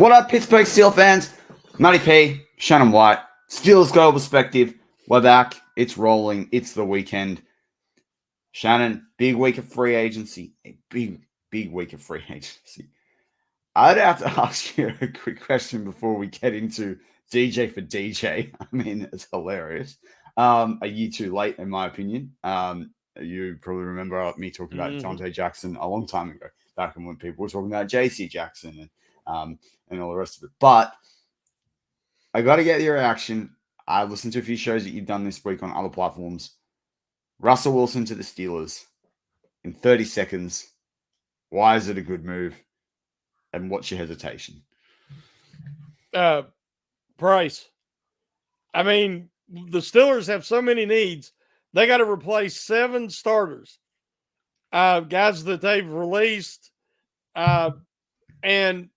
What up, Pittsburgh Steelers fans? Matty P, Shannon White, Steelers Global Perspective. We're back. It's rolling. It's the weekend. Shannon, big week of free agency. A big week of free agency. I'd have to ask you a quick question before we get into DJ for DJ. I mean, it's hilarious. A year too late, in my opinion. You probably remember me talking about Dionte Jackson a long time ago, back when people were talking about JC Jackson and all the rest of it. But I got to get your reaction. I listened to a few shows that you've done this week on other platforms. Russell Wilson to the Steelers in 30 seconds. Why is it a good move? And what's your hesitation? Price. I mean, the Steelers have so many needs. They got to replace 7 starters, guys that they've released. And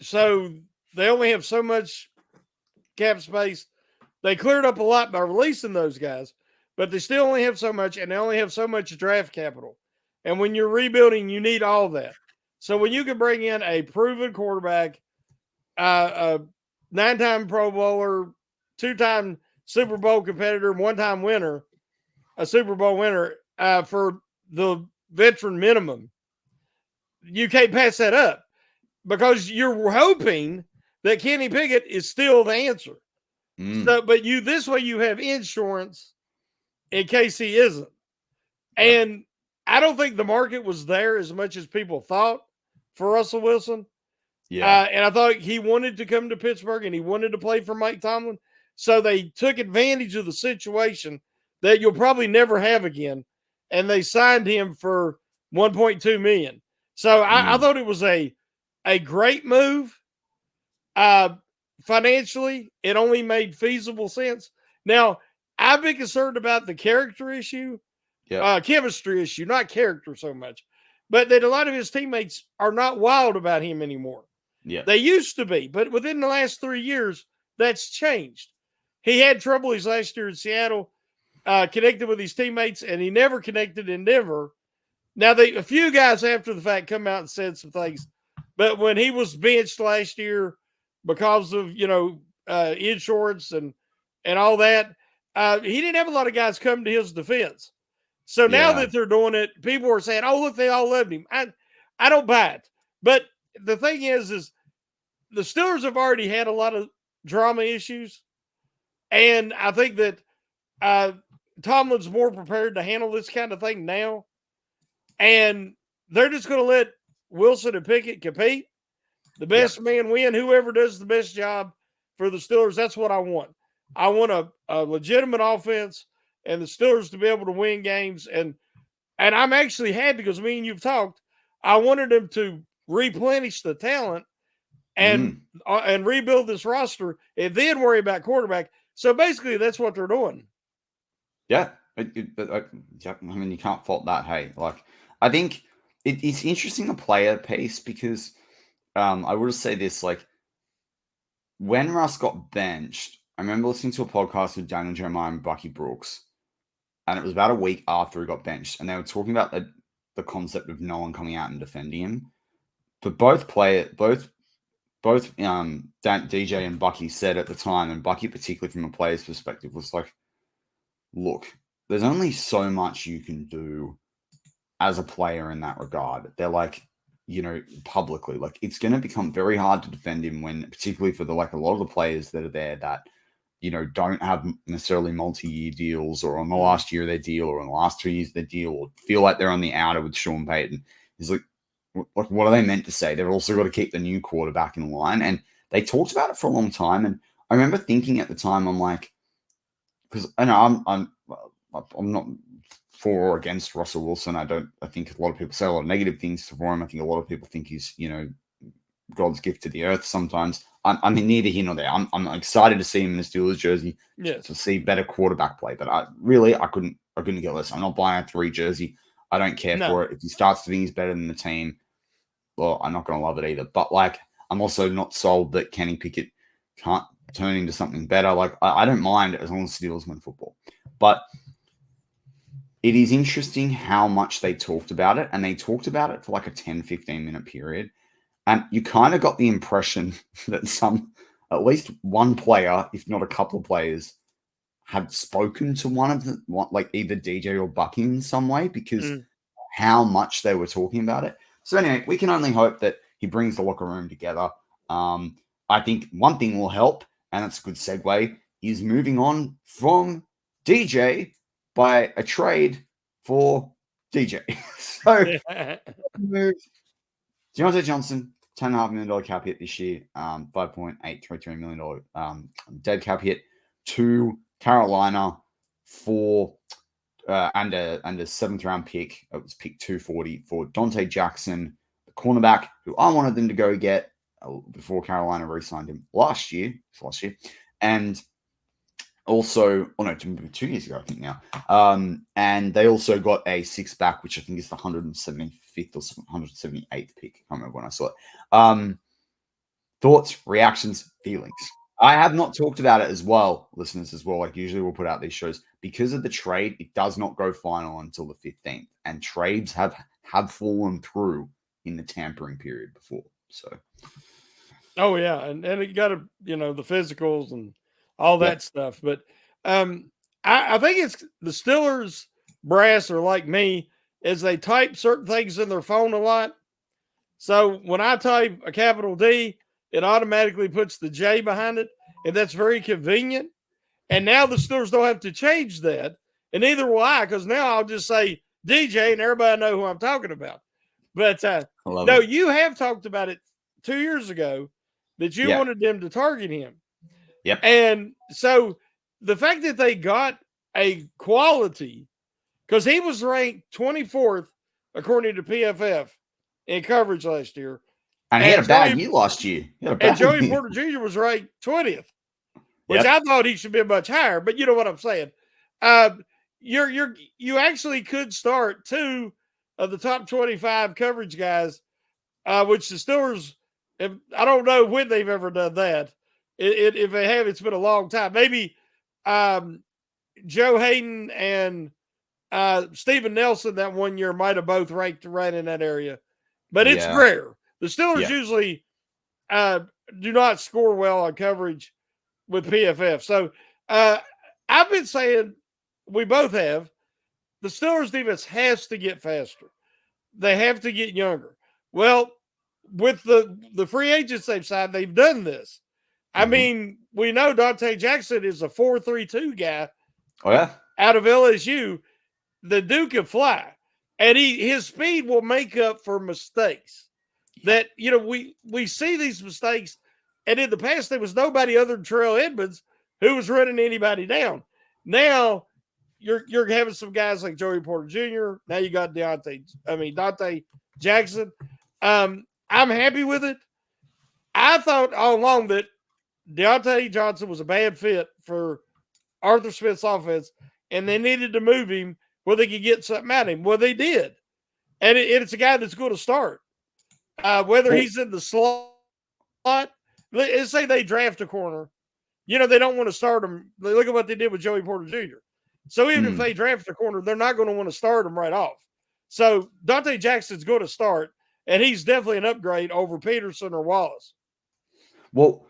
so they only have so much cap space. They cleared up a lot by releasing those guys, but they still only have so much, and they only have so much draft capital. And when you're rebuilding, you need all that. So when you can bring in a proven quarterback, a 9-time Pro Bowler, 2-time Super Bowl competitor, 1-time winner, a Super Bowl winner for the veteran minimum, you can't pass that up because you're hoping that Kenny Pickett is still the answer. So, but this way you have insurance in case he isn't. And I don't think the market was there as much as people thought for Russell Wilson. Yeah. And I thought he wanted to come to Pittsburgh and he wanted to play for Mike Tomlin. So they took advantage of the situation that you'll probably never have again. And they signed him for $1.2 million. So I thought it was a great move. Financially, it only made feasible sense. Now, I've been concerned about the character issue, chemistry issue, not character so much, but that a lot of his teammates are not wild about him anymore. Yeah, they used to be, but within the last 3 years, that's changed. He had trouble his last year in Seattle, connected with his teammates, and he never connected in Denver. Now, a few guys after the fact come out and said some things, but when he was benched last year because of insurance and all that, he didn't have a lot of guys come to his defense. So now that they're doing it, people are saying, "Oh, look, they all loved him." I don't buy it. But the thing is the Steelers have already had a lot of drama issues, and I think that Tomlin's more prepared to handle this kind of thing now, and they're just going to let Wilson and Pickett compete. The best man win. Whoever does the best job for the Steelers, that's what I want. I want a legitimate offense and the Steelers to be able to win games. And I'm actually happy because me and you've talked. I wanted them to replenish the talent and rebuild this roster and then worry about quarterback. So basically, that's what they're doing. Yeah. I mean, you can't fault that. Hey, I think it's interesting, the player piece, because I will say this, when Russ got benched, I remember listening to a podcast with Daniel Jeremiah and Bucky Brooks, and it was about a week after he got benched, and they were talking about the concept of no one coming out and defending him. But both DJ and Bucky said at the time, and Bucky particularly from a player's perspective, was like, look, there's only so much you can do as a player in that regard. They're publicly, it's going to become very hard to defend him when, particularly for a lot of the players that are there that, don't have necessarily multi-year deals, or on the last year of their deal, or in the last 2 years of their deal, or feel like they're on the outer with Sean Payton. He's like, what are they meant to say? They've also got to keep the new quarterback in line. And they talked about it for a long time. And I remember thinking at the time, I'm like, because I know I'm not for or against Russell Wilson. I think a lot of people say a lot of negative things for him. I think a lot of people think he's, God's gift to the earth sometimes. I mean, neither here nor there. I'm excited to see him in the Steelers jersey to see better quarterback play. But I couldn't get less. I'm not buying a 3 jersey. I don't care for it. If he starts to think he's better than the team, well, I'm not going to love it either. But I'm also not sold that Kenny Pickett can't turn into something better. I don't mind as long as the Steelers win football. But it is interesting how much they talked about it, and they talked about it for a 10, 15-minute period. And you kind of got the impression that at least one player, if not a couple of players, had spoken to one of the, like either DJ or Bucky in some way, because how much they were talking about it. So anyway, we can only hope that he brings the locker room together. I think one thing will help, and that's a good segue, is moving on from DJ by a trade for DJ. So Dionte Johnson, $10.5 million cap hit this year, $5.833 million dead cap hit to Carolina for and a seventh round pick. It was pick 240 for Donte Jackson, the cornerback, who I wanted them to go get before Carolina re-signed him last year, and also, 2 years ago, I think now. And they also got a six back, which I think is the 175th or 178th pick. I can't remember when I saw it. Thoughts, reactions, feelings. I have not talked about it as well, listeners, as well. Like usually we'll put out these shows. Because of the trade, it does not go final until the 15th. And trades have fallen through in the tampering period before. So. Oh, yeah. And you got to, the physicals and all that stuff. But I think it's the Steelers brass are like me, is they type certain things in their phone a lot. So when I type a capital D, it automatically puts the J behind it, and that's very convenient. And now the Steelers don't have to change that, and neither will I, because now I'll just say DJ, and everybody know who I'm talking about. But no, you have talked about it 2 years ago that you wanted them to target him. Yep. And so the fact that they got a quality, because he was ranked 24th according to PFF in coverage last year. And he had a bad year last year. And Joey Porter Jr. was ranked 20th, which I thought he should be much higher. But you know what I'm saying? You actually could start two of the top 25 coverage guys, which the Steelers, I don't know when they've ever done that. If they have, it's been a long time. Maybe Joe Hayden and Steven Nelson that 1 year might have both ranked right in that area. But it's rare. The Steelers usually do not score well on coverage with PFF. So I've been saying, we both have, the Steelers defense has to get faster. They have to get younger. Well, with the free agents they've signed, they've done this. I mean, we know Donte Jackson is a 4.32 guy. Oh, yeah? Out of LSU. The dude can fly. And his speed will make up for mistakes. That, we see these mistakes. And in the past, there was nobody other than Terrell Edmonds who was running anybody down. Now, you're having some guys like Joey Porter Jr. Now you got Donte Jackson. I'm happy with it. I thought all along that Dionte Johnson was a bad fit for Arthur Smith's offense, and they needed to move him where they could get something out of him. Well, they did. And it's a guy that's going to start. Whether he's in the slot, let's say they draft a corner. They don't want to start him. Look at what they did with Joey Porter Jr. So even if they draft a corner, they're not going to want to start him right off. So Donte Jackson's going to start, and he's definitely an upgrade over Peterson or Wallace. Well,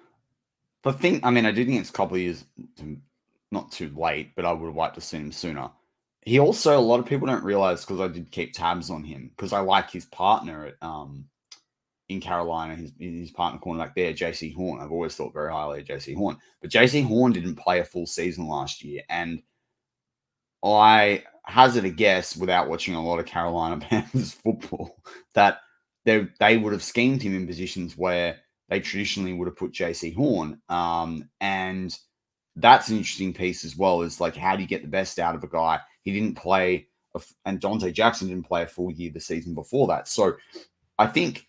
the thing, I do think it's a couple of years, not too late, but I would have liked to see him sooner. He also, a lot of people don't realize, because I did keep tabs on him, because I like his partner at in Carolina, his partner cornerback there, JC Horn. I've always thought very highly of JC Horn. But JC Horn didn't play a full season last year, and I hazard a guess, without watching a lot of Carolina Panthers football, that they would have schemed him in positions where they traditionally would have put JC Horn. And that's an interesting piece as well, is like, how do you get the best out of a guy? He didn't play, and Donte Jackson didn't play a full year the season before that. So I think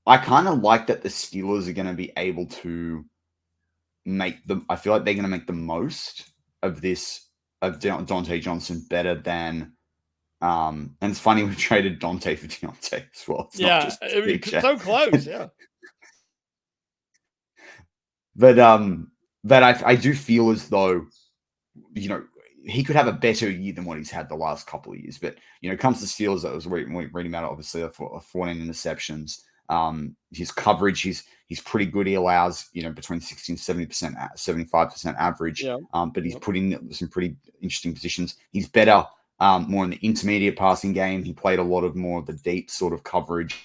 I kind of like that the Steelers are going to be able to I feel like they're going to make the most of this, of Donte Johnson, better than, and it's funny we traded Donte for Dionte as well. It's so close, yeah. But I do feel as though, he could have a better year than what he's had the last couple of years. But, it comes to Steelers, that was reading about it, obviously, 14 interceptions. His coverage, he's pretty good. He allows, between 60 and 70%, 75% average. Yeah. But he's put in some pretty interesting positions. He's better more in the intermediate passing game. He played a lot of more of the deep sort of coverage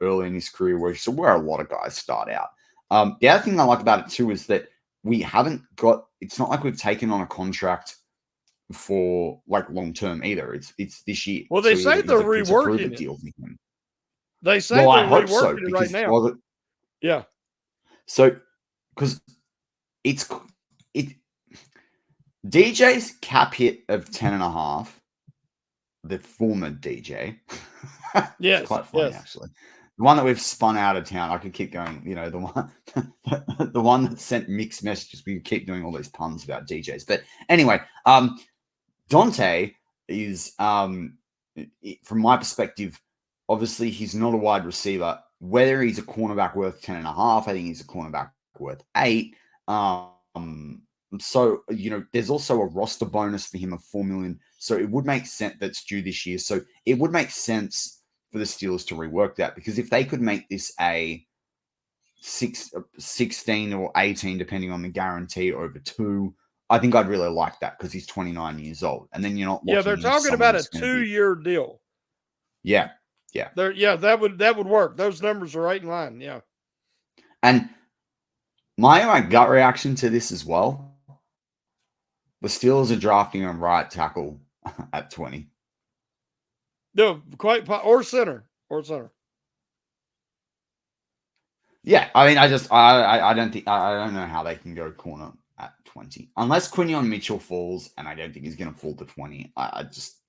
early in his career, where a lot of guys start out. The other thing I like about it too is that it's not like we've taken on a contract for like long term either. It's this year. Well, they say they're reworking it. They say they're reworking it right now. Yeah. So, because DJ's cap hit of 10.5, the former DJ. Yes. It's quite funny, actually. The one that we've spun out of town. I could keep going, the one that sent mixed messages. We could keep doing all these puns about DJs. But anyway, Dante is, from my perspective, obviously he's not a wide receiver. Whether he's a cornerback worth 10.5, I think he's a cornerback worth 8. So, there's also a roster bonus for him of $4 million. So it would make sense that's due this year. So it would make sense for the Steelers to rework that, because if they could make this a 16 or 18, depending on the guarantee over 2, I think I'd really like that, because he's 29 years old. And then you're not. Yeah, they're talking about a 2-year deal. Yeah. That would work. Those numbers are right in line. Yeah. And my gut reaction to this as well, the Steelers are drafting a right tackle at 20. No, or center. Yeah, I mean, I don't know how they can go corner at 20 unless Quinion Mitchell falls, and I don't think he's going to fall to 20.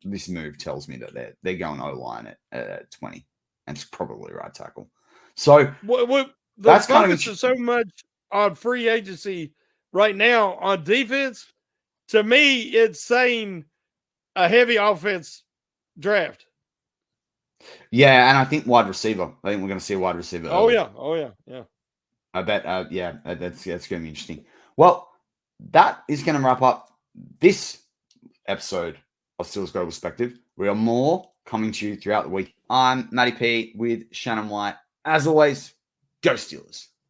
This move tells me that they're going O-line at 20, and it's probably right tackle. So that's kind of so much on free agency right now on defense. To me, it's saying a heavy offense draft. Yeah, and I think wide receiver. I think we're going to see a wide receiver. Oh yeah. I bet. That's going to be interesting. Well, that is going to wrap up this episode of Steelers Global Perspective. We are more coming to you throughout the week. I'm Matty P with Shannon White. As always, go Steelers.